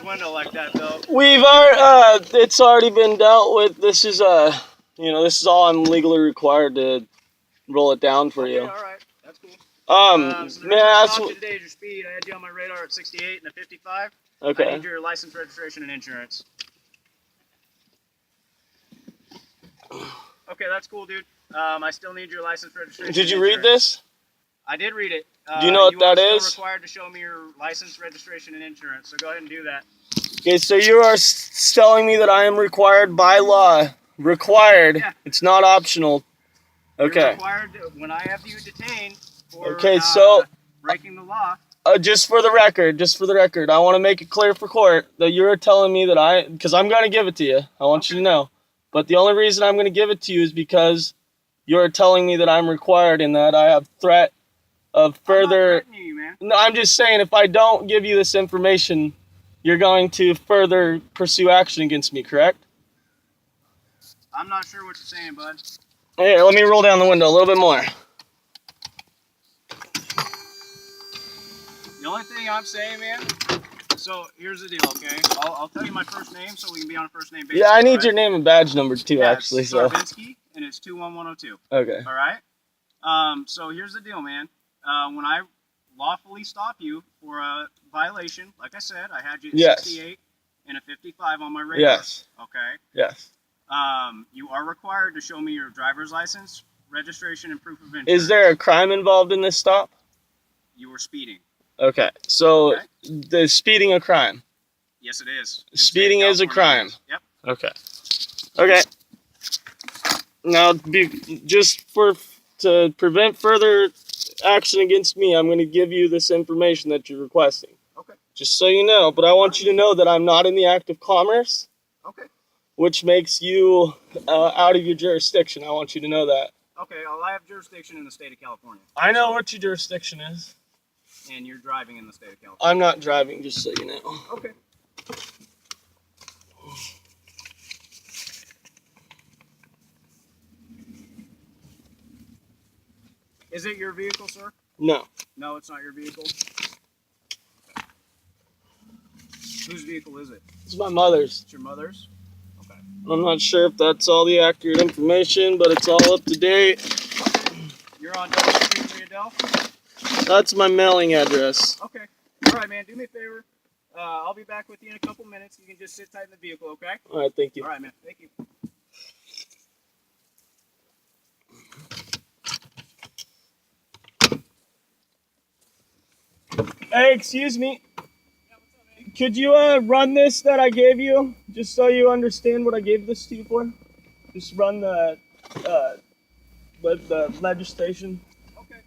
Window like that though. We've already, it's already been dealt with. This is this is all I'm legally required to roll it down for you. All right, that's cool. So May I ask? Today is your speed. I had you on my radar at 68 and a 55. Okay. I need your license, registration, and insurance. Okay, that's cool, dude. I still need your license, registration. Did you read this? I did read it. Do you know what that is? You are still required to show me your license, registration, and insurance. So go ahead and do that. Okay, so you are telling me that I am required by law. Required. Yeah. It's not optional. Okay. You're required to, when I have you detained for breaking the law. Just for the record, I want to make it clear for court that you're telling me that because I'm going to give it to you. I want you to know. But the only reason I'm going to give it to you is because you're telling me that I'm required and that I have threat of further... I'm not threatening you, man. No, I'm just saying if I don't give you this information, you're going to further pursue action against me, correct? I'm not sure what you're saying, bud. Here, let me roll down the window a little bit more. The only thing I'm saying, man, so here's the deal, okay? I'll tell you my first name so we can be on a first name basis. Yeah, I need your name and badge number too, actually. It's so. Sarvinsky, and it's 21102. Okay. All right? So here's the deal, man. When I lawfully stop you for a violation, like I said, I had you at 68 and a 55 on my radar. Yes. Okay? Yes. You are required to show me your driver's license, registration, and proof of insurance. Is there a crime involved in this stop? You were speeding. Okay. So, is speeding a crime? Yes, it is. Speeding is a crime? Yep. Okay. Okay. Now, to prevent further action against me, I'm going to give you this information that you're requesting. Okay. Just so you know. But I want you to know that I'm not in the act of commerce. Okay. Which makes you out of your jurisdiction. I want you to know that. Okay, well, I have jurisdiction in the state of California. I know what your jurisdiction is. And you're driving in the state of California. I'm not driving, just so you know. Okay. Is it your vehicle, sir? No. No, it's not your vehicle? Okay. Whose vehicle is it? It's my mother's. It's your mother's? Okay. I'm not sure if that's all the accurate information, but it's all up to date. You're on Double Street, Riadell? That's my mailing address. Okay. All right, man. Do me a favor. I'll be back with you in a couple minutes. You can just sit tight in the vehicle, okay? All right, thank you. All right, man. Thank you. Hey, excuse me. Yeah, what's up, man? Could you run this that I gave you, just so you understand what I gave this to you for? Just run the legislation. Okay.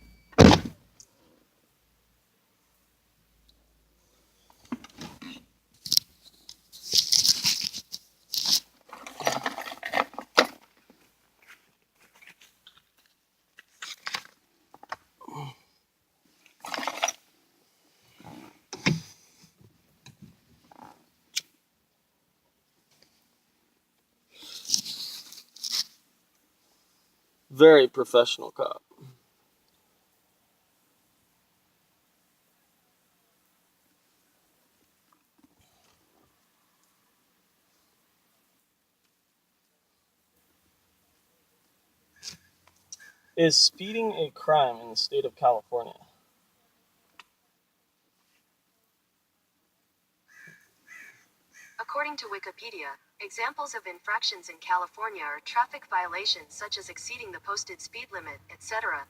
Very professional cop. Is speeding a crime in the state of California? According to Wikipedia, examples of infractions in California are traffic violations such as exceeding the posted speed limit, etc.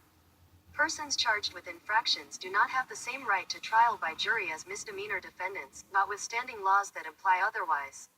Persons charged with infractions do not have the same right to trial by jury as misdemeanor defendants, notwithstanding laws that imply otherwise.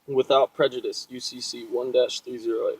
Without prejudice, UCC 1-308.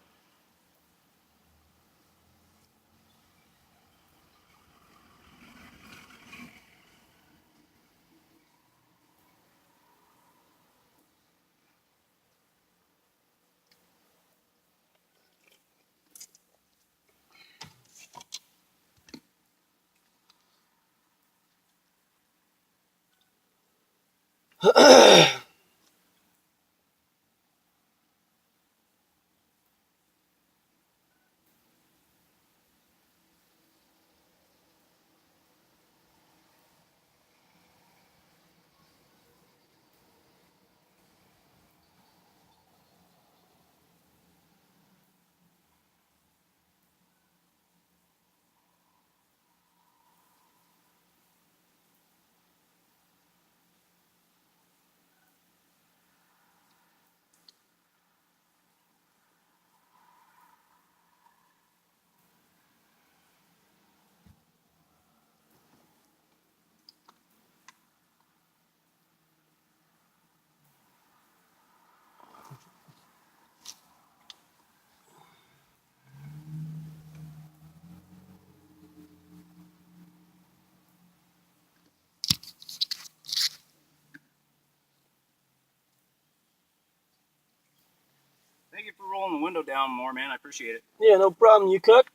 down more, man. I appreciate it. Yeah, no problem. You cook?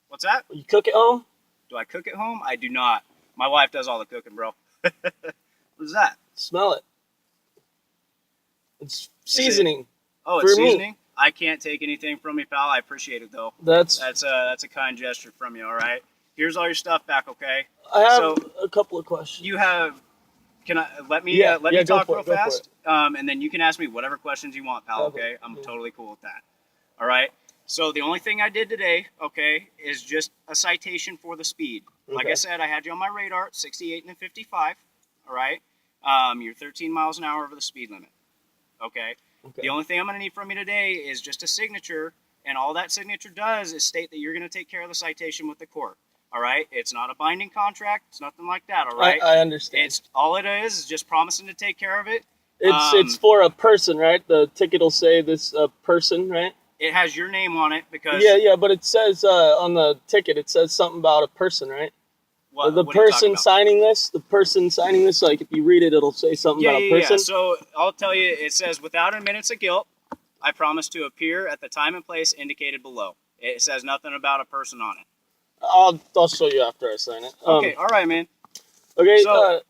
What's that? You cook at home? Do I cook at home? I do not. My wife does all the cooking, bro. What's that? Smell it. It's seasoning. Oh, it's seasoning? I can't take anything from you, pal. I appreciate it, though. That's a kind gesture from you, all right? Here's all your stuff back, okay? I have a couple of questions. You have... Can I... Let me talk real fast, and then you can ask me whatever questions you want, pal, okay? I'm totally cool with that. All right? So the only thing I did today, okay, is just a citation for the speed. Like I said, I had you on my radar at 68 and 55, all right? You're 13 miles an hour over the speed limit, okay? The only thing I'm going to need from you today is just a signature, and all that signature does is state that you're going to take care of the citation with the court, all right? It's not a binding contract. It's nothing like that, all right? I understand. It's all it is just promising to take care of it. It's for a person, right? The ticket will say this person, right? It has your name on it because... Yeah, but it says on the ticket, it says something about a person, right? The person signing this, like if you read it, it'll say something about a person. Yeah, so I'll tell you, it says, without admittance of guilt, I promise to appear at the time and place indicated below. It says nothing about a person on it. I'll show you after I sign it. Okay, all right, man. Okay, so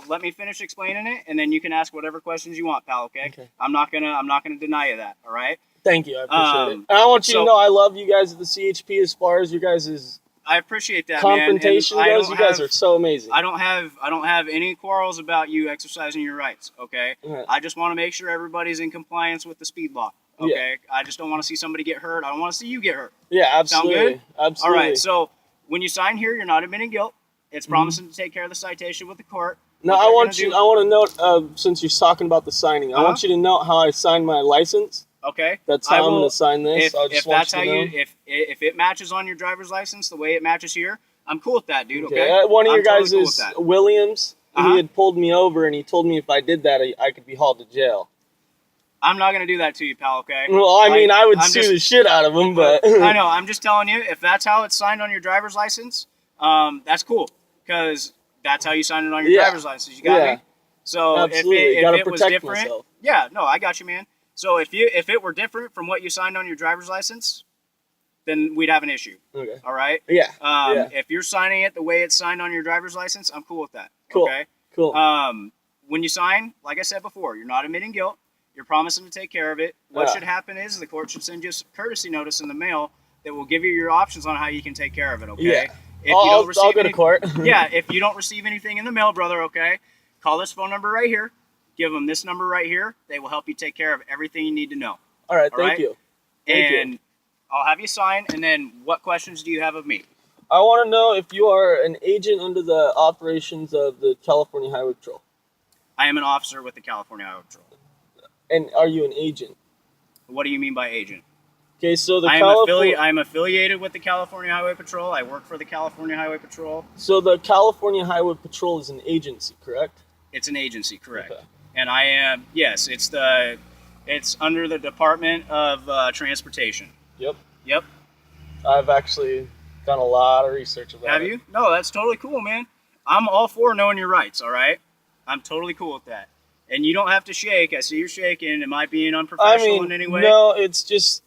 let me finish explaining it, and then you can ask whatever questions you want, pal. Okay. I'm not gonna deny you that. All right. Thank you, I appreciate it. And I want you to know I love you guys at the CHP as far as you guys' I appreciate that, confrontation man. goes. You guys are so amazing. I don't have any quarrels about you exercising your rights. Okay. I just want to make sure everybody's in compliance with the speed law. Okay. I just don't want to see somebody get hurt. I don't want to see you get hurt. Yeah, absolutely. Sound good? Absolutely. All right. So when you sign here, you're not admitting guilt. It's promising to take care of the citation with the court. Now I want to note, since you're talking about the signing, I want you to note how I signed my license. Okay. That's how I'm going to sign this. If it matches on your driver's license the way it matches here, I'm cool with that, dude. Okay. One of your guys is Williams. He had pulled me over and he told me if I did that, I could be hauled to jail. I'm not going to do that to you, pal. Okay. Well, I mean, I would sue the shit out of him, but I know. I'm just telling you, if that's how it's signed on your driver's license, that's cool because that's how you sign it on your driver's license. You got me. So absolutely. if it was different, I got you, man. So if it were different from what you signed on your driver's license, then we'd have an issue. Okay. All right? Yeah. If you're signing it the way it's signed on your driver's license, I'm cool with that. Cool. Okay? Cool. When you sign, like I said before, you're not admitting guilt. You're promising to take care of it. What should happen is the court should send you a courtesy notice in the mail that will give you your options on how you can take care of it, okay? Yeah. If I'll go to court. Yeah, if you don't receive anything in the mail, brother, okay, call this phone number right here. Give them this number right here. They will help you take care of everything you need to know. All right, thank you. And I'll have you sign, and then what questions do you have of me? I want to know if you are an agent under the operations of the California Highway Patrol. I am an officer with the California Highway Patrol. And are you an agent? What do you mean by agent? Okay, so I'm affiliated with the California Highway Patrol. I work for the California Highway Patrol. So the California Highway Patrol is an agency, correct? It's an agency, correct. Okay. And I am, yes, it's under the Department of Transportation. Yep. Yep. I've actually done a lot of research about it. Have you? No, that's totally cool, man. I'm all for knowing your rights, all right? I'm totally cool with that. And you don't have to shake. I see you're shaking. Am I being unprofessional in any way? No, it's just...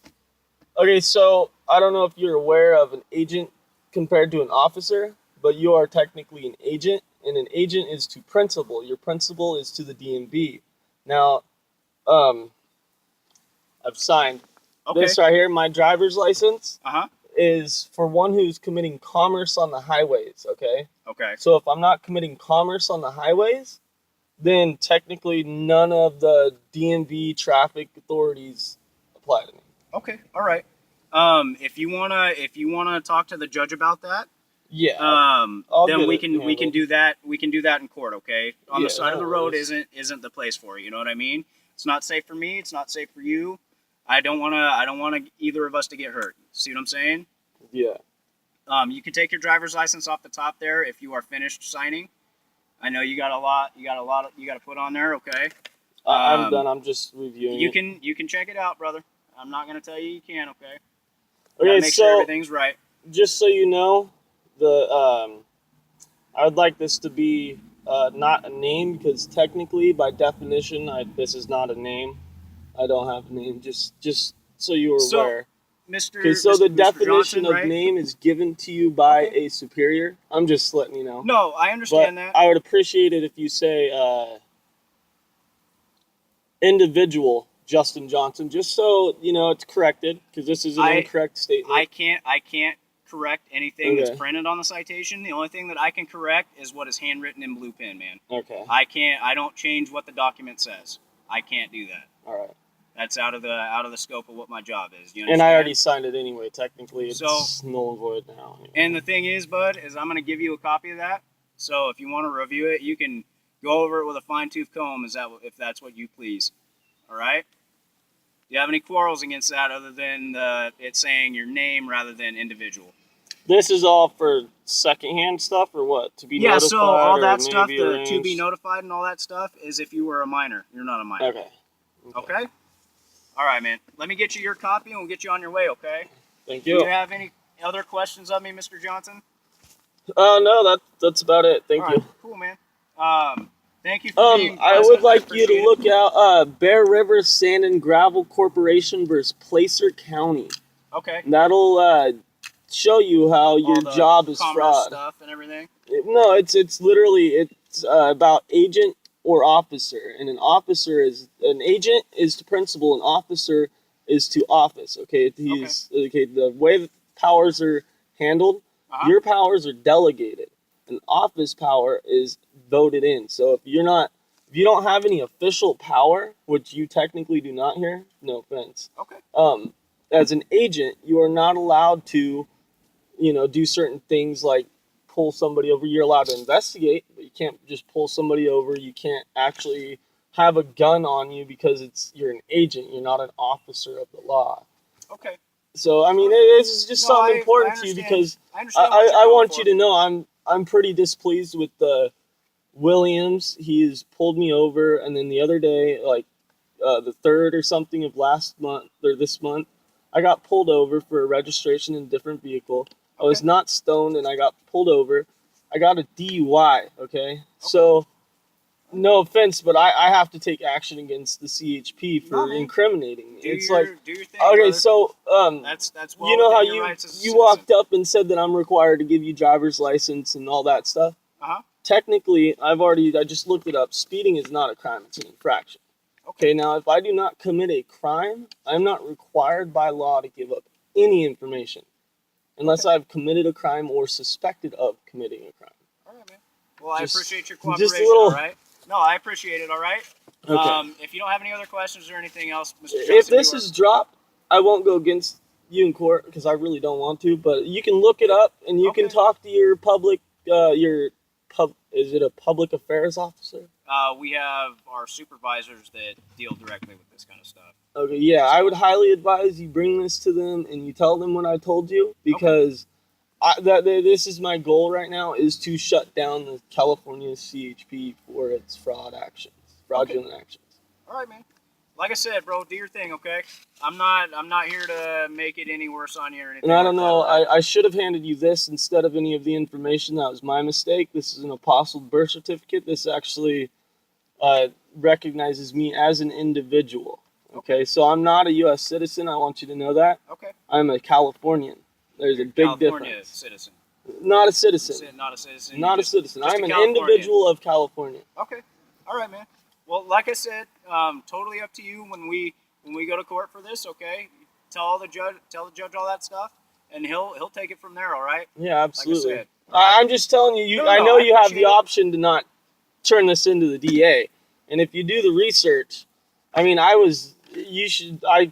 Okay, so I don't know if you're aware of an agent compared to an officer, but you are technically an agent, and an agent is to principal. Your principal is to the DMV. Now, I've signed this right here. My driver's license is for one who's committing commerce on the highways, okay? Okay. So if I'm not committing commerce on the highways, then technically none of the DMV traffic authorities apply to me. Okay, all right. If you wanna talk to the judge about that, then we can do that. We can do that in court. Okay, on the side of the road isn't the place for it. You know what I mean? It's not safe for me. It's not safe for you. I don't wanna either of us to get hurt. See what I'm saying? Yeah. You can take your driver's license off the top there if you are finished signing. I know you got a lot you got to put on there. Okay. I'm done. I'm just reviewing. You can check it out, brother. I'm not gonna tell you can't. Okay. Okay. Make sure everything's right. Just so you know, I would like this to be not a name because technically, by definition, this is not a name. I don't have a name. Just so you were aware. Mr. Okay, so the Mr. definition Johnson, of right? name is given to you by a superior. I'm just letting you know. No, I understand But that. I would appreciate it if you say individual Justin Johnson, just so you know it's corrected, because this is an incorrect statement. I can't correct anything that's printed on the citation. The only thing that I can correct is what is handwritten in blue pen, man. Okay. I don't change what the document says. I can't do that. All right. That's out of the scope of what my job is. You and I already signed it anyway. Technically, it's null and void now. Anyway. And the thing is, bud, is I'm going to give you a copy of that. So if you want to review it, you can go over it with a fine-tooth comb, if that's what you please. All right? Do you have any quarrels against that other than it saying your name rather than individual? This is all for secondhand stuff or what? To be notified? So all that stuff, arranged? to be notified and all that stuff, is if you were a minor. You're not a minor. Okay? All right, man. Let me get you your copy and we'll get you on your way, okay? Thank you. Do you have any other questions of me, Mr. Johnson? No, that's about it. Thank you. Cool, man. Thank you for being present. I would like you to look out Bear River Sand and Gravel Corporation versus Placer County. Okay. And that'll show you how your job is fraud. Stuff and everything. No, it's literally about agent or officer, and an agent is to principal, an officer is to office. Okay, the way that powers are handled, your powers are delegated. An office power is voted in. So if you don't have any official power, which you technically do not here, no offense. Okay. As an agent, you are not allowed to, do certain things like pull somebody over. You're allowed to investigate, but you can't just pull somebody over. You can't actually have a gun on you because you're an agent. You're not an officer of the law. Okay. So I mean, this is just something important to you because I want you to know I'm pretty displeased with Williams. He's pulled me over, and then the other day, like the 3rd or something of last month or this month, I got pulled over for a registration in a different vehicle. I was not stoned, and I got pulled over. I got a DUI, okay? So, no offense, but I have to take action against the CHP for incriminating me. Do your thing, okay, brother. so that's you know how you walked up and said that I'm required to give you driver's license and all that stuff? Technically, I just looked it up. Speeding is not a crime, it's an infraction. Okay, now if I do not commit a crime, I'm not required by law to give up any information unless I've committed a crime or suspected of committing a crime. All right, man. Well, I appreciate your cooperation, all right? No, I appreciate it, all right? Okay. If you don't have any other questions or anything else, Mr. Johnson, if this is dropped, I won't go against you in court because I really don't want to, but you can look it up and you can talk to your is it a public affairs officer? We have our supervisors that deal directly with this kind of stuff. Okay, yeah, I would highly advise you bring this to them and you tell them what I told you because this is my goal right now is to shut down the California CHP for its fraudulent actions. All right, man. Like I said, bro, do your thing, okay? I'm not here to make it any worse on you or anything. And I don't know. I should have handed you this instead of any of the information. That was my mistake. This is an apostilled birth certificate. This actually recognizes me as an individual. Okay, so I'm not a U.S. citizen. I want you to know that. Okay. I'm a Californian. There's a big difference. Citizen. Not a citizen. Not a citizen. Not a citizen. I'm an individual of California. Okay. All right, man. Well, like I said, totally up to you when we go to court for this. Okay, tell the judge all that stuff, and he'll take it from there. All right? Yeah, absolutely. Like I said. I'm just telling you. I know you have the option to not turn this into the DA, and if you do the research, I mean, I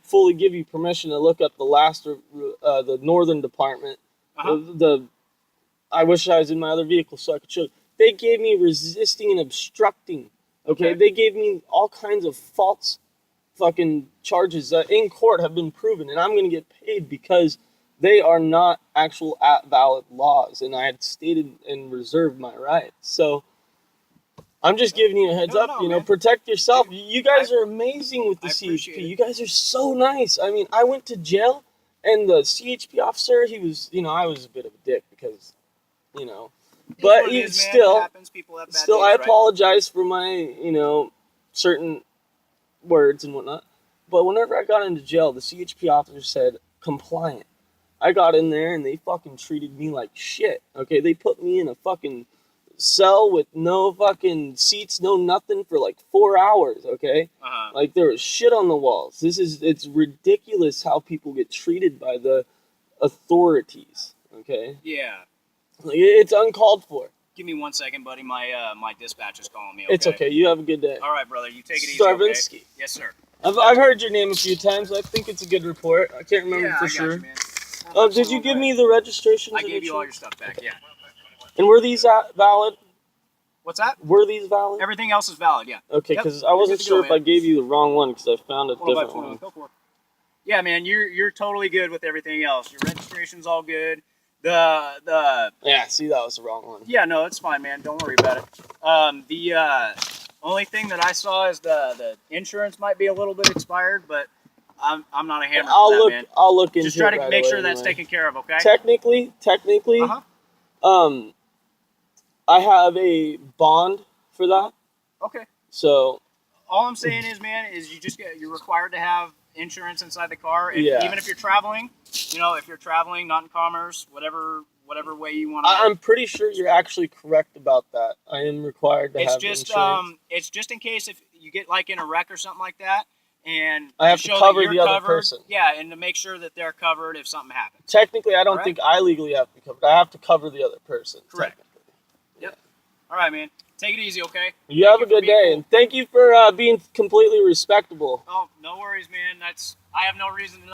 fully give you permission to look up the Northern Department. I wish I was in my other vehicle so I could show you. They gave me resisting and obstructing. Okay, they gave me all kinds of false fucking charges that in court have been proven, and I'm going to get paid because they are not actual valid laws, and I had stated and reserved my rights. So I'm just giving you a heads up, protect yourself. You guys are amazing with the CHP. You guys are so nice. I mean, I went to jail, and the CHP officer, he was, I was a bit of a dick because, but I apologize for my, certain words and whatnot. But whenever I got into jail, the CHP officer said, compliant. I got in there and they fucking treated me like shit. Okay, they put me in a fucking cell with no fucking seats, no nothing for like 4 hours. Okay, like there was shit on the walls. It's ridiculous how people get treated by the authorities. Okay. Yeah. Like, it's uncalled for. Give me 1 second, buddy. My dispatch is calling me. Okay? It's okay. You have a good day. All right, brother. You take it easy. Starvinsky. Okay? Yes, sir. I've heard your name a few times. I think it's a good report. I can't remember for sure. You, man. Did you give me the registration? I gave you all your stuff back. Yeah. And were these valid? What's that? Were these valid? Everything else is valid. Yeah. Okay, because I wasn't sure if I gave you the wrong one because I found a different one. Go for it. Yeah, man, you're totally good with everything else. Your registration's all good. Yeah, see, that was the wrong one. Yeah, no, it's fine, man. Don't worry about it. The only thing that I saw is the insurance might be a little bit expired, but I'm not a hammer for that, man. I'll look into it. Just try to make sure that's taken care of, okay? Technically, I have a bond for that. Okay. So all I'm saying is, man, is you're required to have insurance inside the car, and even if you're traveling, if you're traveling, not in commerce, whatever way you want to. I'm pretty sure you're actually correct about that. I am required to have insurance. It's just in case if you get like in a wreck or something like that, and I have to cover the other person. Yeah, and to make sure that they're covered if something happens. Technically, I don't think I legally have to be covered. I have to cover the other person. Correct. Yep. All right, man. Take it easy, okay? You have a good day, and thank you for being completely respectable. Oh, no worries, man. I have no reason to